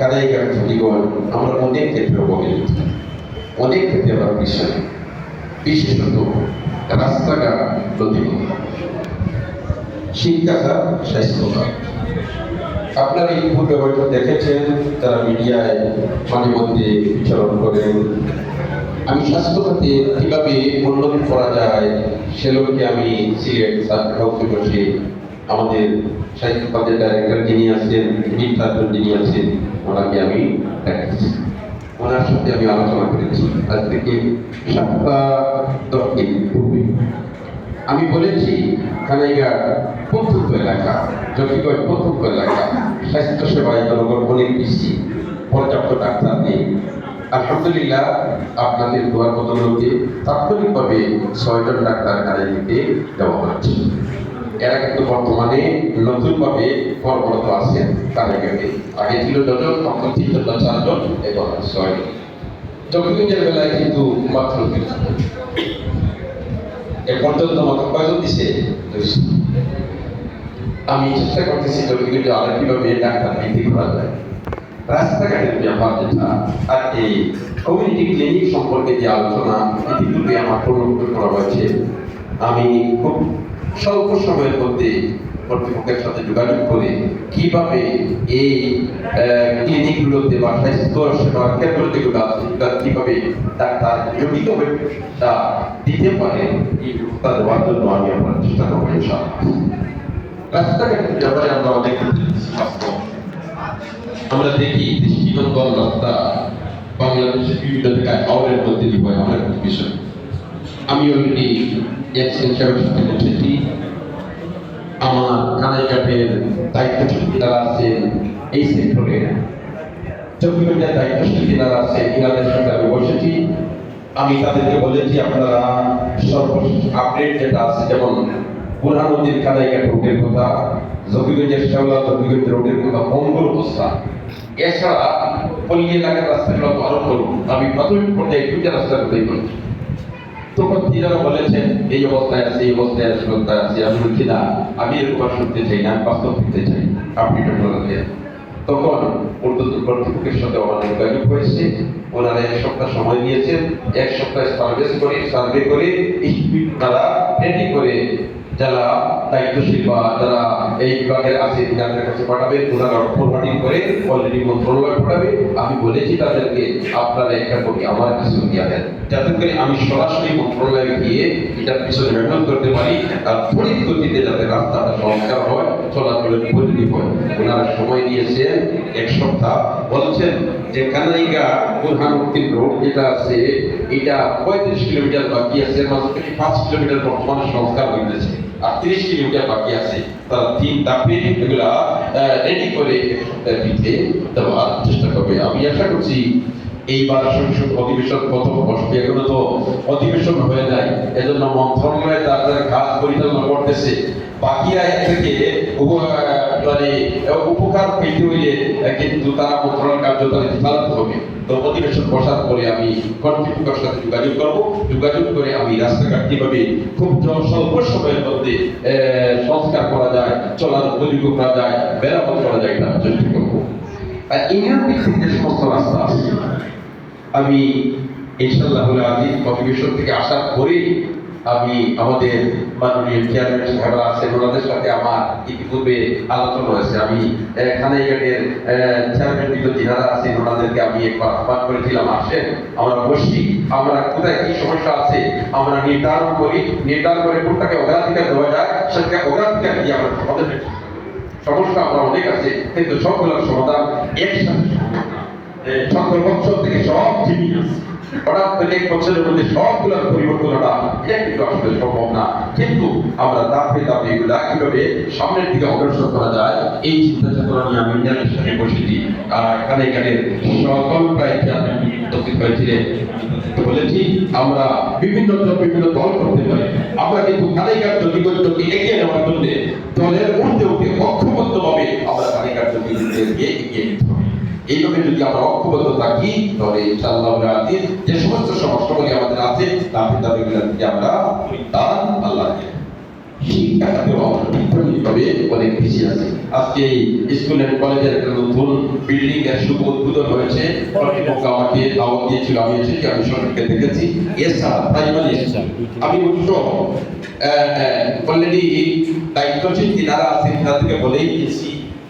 কানাইঘাট ঝুঁকিগণ আমরা অনেক ক্ষেত্রে অবহেলিত, অনেক ক্ষেত্রে আমরা পিছনে, বিশেষত রাস্তাঘাট নদীগুলো, শিক্ষা, স্বাস্থ্যখাত। আপনারা এই পূর্বে হয়তো দেখেছেন, তারা মিডিয়ায় মাঝে মধ্যে বিচরণ করেন। আমি স্বাস্থ্য খাতে কীভাবে উন্নতি করা যায় সে লক্ষ্যে আমি সিলেট সার্কিট হাউসে বসে আমাদের স্বাস্থ্য খাতের ডাইরেক্টর যিনি আছেন, বিদ্যার্থন যিনি আছেন, ওনাকে আমি দেখেছি, ওনার সাথে আমি আলোচনা করেছি আজ থেকে 7-10 দিন পূর্বে। আমি বলেছি কানাইঘাট প্রত্যন্ত এলাকা, জকিগঞ্জ প্রত্যন্ত এলাকা, স্বাস্থ্য সেবায় জনগণ অনেক বেশি, পর্যাপ্ত ডাক্তার নেই। আলহামদুলিল্লাহ আপনাদের দোয়ার বদৌলতে তাৎক্ষণিকভাবে 6 জন ডাক্তার কানাইঘাটে দেওয়া হচ্ছে। এরা কিন্তু বর্তমানে নতুনভাবে কর্মরত আছেন কানাইঘাটে। আগে ছিল 2 জন, এখন 3 জন বা 4 জন, এখন 6 জন। জকিগঞ্জের বেলায় কিন্তু মাত্র 2 জন। এ পর্যন্ত আমাকে কয়জন দিছে? আমি চেষ্টা করতেছি জকিগঞ্জে আরো কিভাবে ডাক্তার বৃদ্ধি করা যায়। রাস্তাঘাটের ব্যাপার যেটা, আর এই কমিউনিটি ক্লিনিক সম্পর্কে যে আলোচনা ইতিপূর্বে আমার পূর্ণ করা হয়েছে, আমি খুব স্বল্প সময়ের মধ্যে কর্তৃপক্ষের সাথে যোগাযোগ করে কিভাবে এই ক্লিনিকগুলোতে বা স্বাস্থ্য সেবা কেন্দ্র যেগুলো আছে কিভাবে ডাক্তার নিয়মিত তা দিতে পারে এই ব্যবস্থা দেওয়ার জন্য আমি আমার চেষ্টা করবো ইনশাআল্লাহ। রাস্তাঘাটের ব্যাপারে আমরা অনেক আমরা দেখি দৃষ্টিনন্দন রাস্তা বাংলাদেশের বিভিন্ন জায়গায় শহরের মধ্যে হয় আমার বিষয়। আমি অলরেডি সেন্টারের সাথে বসেছি, আমার কানাইঘাটের দায়িত্বশীল যারা আছেন এই সেক্টরে, জকিগঞ্জের দায়িত্বশীল যারা আছেন এনাদের সাথে আমি বসেছি। আমি তাদেরকে বলেছি আপনারা সর্বশেষ আপডেট যেটা আছে, যেমন বুরহানুদ্দিন কানাইঘাট রোডের কথা, জকিগঞ্জের শেওলা জকিগঞ্জ রোডের কথা, মঙ্গল অবস্থা, এছাড়া পল্লী এলাকার রাস্তাগুলো আরো করুন। আমি প্রাথমিক পর্যায়ে 2টা রাস্তার কথাই বলছি। তখন তিনারা বলেছেন এই অবস্থায় আছে, এই অবস্থায় আছে, অবস্থায় আছে। আমি বলছি না, আমি এরকম শুনতে চাই না, আমি বাস্তব করতে চাই, আপনি এটা বলেন। তখন ঊর্ধ্বতন কর্তৃপক্ষের সাথে আমাদের যোগাযোগ হয়েছে, ওনারা 1 সপ্তাহ সময় দিয়েছেন। 1 সপ্তাহ সার্ভে করে তারা রেডি করে যারা দায়িত্বশীল বা যারা এই বিভাগের আছে তাদের কাছে পাঠাবে, ওনারা ফরওয়ার্ডিং করে অলরেডি মন্ত্রণালয় পাঠাবে। আমি বলেছি তাদেরকে আপনারা একটা কপি আমার কাছে দিয়ে দেন, যাতে করে আমি সরাসরি মন্ত্রণালয়ে গিয়ে এটার পিছনে মেহনত করতে পারি, আর তড়িৎ গতিতে যাতে রাস্তাটা সংস্কার হয়, চলাচলের উপযোগী হয়। ওনারা সময় দিয়েছেন 1 সপ্তাহ। বলছেন যে কানাইঘাট বুরহানুদ্দিন রোড যেটা আছে এটা 35 কিলোমিটার বাকি আছে, মাত্র 5 কিলোমিটার বর্তমানে সংস্কার হইতেছে, আর 30 কিলোমিটার বাকি আছে। তারা 3 ধাপে এগুলা রেডি করে 1 সপ্তাহের ভিতরে দেওয়ার চেষ্টা করবে। আমি আশা করছি এইবার সংসদ অধিবেশন প্রথম বসবে, এগুলো তো অধিবেশন হয়ে যায়, এজন্য মন্ত্রণালয় তাদের কাজ পরিচালনা করতেছে। বাকিরা এর থেকে মানে উপকার পেতে হইলে কিন্তু তারা মন্ত্রণালয় কার্যকরী চালাতে হবে। তো অধিবেশন বসার পরে আমি কর্তৃপক্ষের সাথে যোগাযোগ করব, যোগাযোগ করে আমি রাস্তাঘাট কিভাবে খুব স্বল্প সময়ের মধ্যে সংস্কার করা যায়, চলার উপযোগী করা যায়, মেরামত করা যায়, এটা চেষ্টা করবো। আর ইউনিয়ন ভিত্তিক যে সমস্ত রাস্তা আছে, আমি ইনশাআল্লাহ অধিবেশন থেকে আসার পরেই আমি আমাদের মাননীয় চেয়ারম্যান সাহেবরা আছেন, ওনাদের সাথে আমার ইতিপূর্বে আলোচনা হয়েছে। আমি কানাইঘাটের চেয়ারম্যান যারা আছেন ওনাদেরকে আমি একবার আহ্বান করেছিলাম, আসেন আমরা বসি, আমরা কোথায় কি সমস্যা আছে আমরা নির্ধারণ করি, নির্ধারণ করে কোনটাকে অগ্রাধিকার দেওয়া যায় সেটাকে অগ্রাধিকার দিয়ে আমরা সমাধান। সমস্যা আমরা অনেক আছে, কিন্তু সবগুলোর সমাধান একসাথে 17 বছর থেকে সব জিনিস হঠাৎ করে 1 বছরের মধ্যে সবগুলোর পরিবর্তন আনা এটা কিন্তু আসলে সম্ভব না। কিন্তু আমরা ধাপে ধাপে এগুলা কিভাবে সামনের দিকে অগ্রসর করা যায় এই চিন্তা চেতনা নিয়ে আমি ইন্ডিয়ানের সাথে বসেছি। আর কানাইঘাটের সকল প্রায় চেয়ারম্যান উপস্থিত হয়েছিলেন। বলেছি আমরা বিভিন্ন দল করতে পারি, আমরা কিন্তু কানাইঘাট জকিগঞ্জকে এগিয়ে নেওয়ার জন্য দলের ঊর্ধ্বে উঠে ঐক্যবদ্ধভাবে আমরা কানাইঘাট জকিগঞ্জকে এগিয়ে নিতে হবে। এইভাবে যদি আমরা ঐক্যবদ্ধ থাকি তাহলে ইনশাআল্লাহ যে সমস্ত সমস্যাগুলি আমাদের আছে তাতে তাদেরকে আমরা পরিত্রাণ আল্লাহ শিক্ষাটাকে বিপরীতভাবে অনেক পিছিয়ে আছে। আজকে এই স্কুল এন্ড কলেজের একটা নতুন বিল্ডিং এর শুভ উদ্বোধন হয়েছে, কর্তৃপক্ষ আমাকে দাওয়াত দিয়েছিল, আমি এসেছি, আমি সরকারকে দেখেছি। এছাড়া প্রাইমারি আমি অবশ্য অলরেডি দায়িত্বশীল যারা আছেন তাদেরকে বলেই দিয়েছি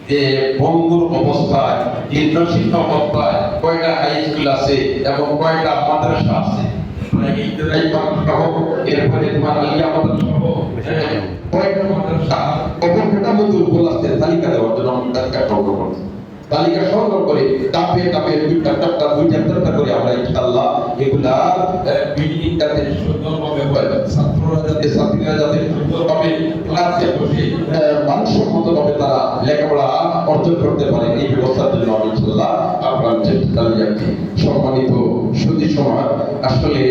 যে ভঙ্গুর অবস্থায়, জীর্ণশীর্ণ অবস্থায় কয়টা হাই স্কুল আছে এবং কয়টা মাদ্রাসা আছে, এরপরে তোমার আলিয়া মাদ্রাসা সহ কয়টা মাদ্রাসা অবকাঠামো দুর্বল আছে তালিকা দেওয়ার জন্য তালিকা সংগ্রহ করছি। তালিকা সংগ্রহ করে ধাপে ধাপে দুইটা চারটা করে আমরা ইনশাআল্লাহ এগুলা বিল্ডিংটাতে সুন্দরভাবে ছাত্রীরা যাতে সুন্দরভাবে ক্লাসে বসে মানসম্মতভাবে তারা লেখাপড়া অর্জন করতে পারে এই ব্যবস্থার জন্য আমি ইনশাআল্লাহ আপনার চেষ্টা চালিয়ে যাচ্ছি। সম্মানিত সুধী সমাজ, আসলে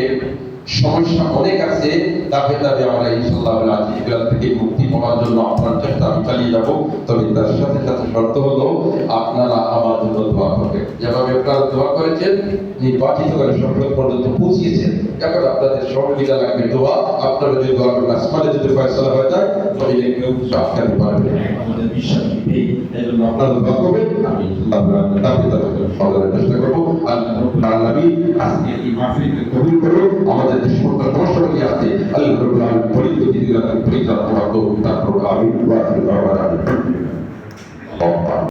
সমস্যা অনেক আছে, ধাপে ধাপে আমরা ইনশাআল্লাহ এগুলা থেকে মুক্তি পাওয়ার জন্য আপনার চেষ্টা আমি চালিয়ে যাব। তবে তার সাথে সাথে শর্ত হলো আপনারা আমার জন্য দোয়া করবেন। যেভাবে আপনারা দোয়া করেছেন, নির্বাচিত করে সংসদ পর্যন্ত পৌঁছিয়েছেন, এখন আপনাদের সহযোগিতা লাগবে দোয়া। আপনারা যদি দোয়া করেন আসমানে যদি ফয়সালা হয়ে যায় তবে কেউ কিছু আটকাতে পারবে না, আমাদের বিশ্বাস এই জন্য আপনারা দোয়া করবেন। আমি ইনশাআল্লাহ ধাপে ধাপে সমাধানের চেষ্টা করবো। আল্লাহ রাব্বুল আলামিন আজকে এই মাহফিলকে কবুল করুন। আমাদের যে সমস্ত সমস্যাগুলি আছে আল্লাহ রাব্বুল আলামিন পরিস্থিতি পরিচালনা করুন। তারপর আমি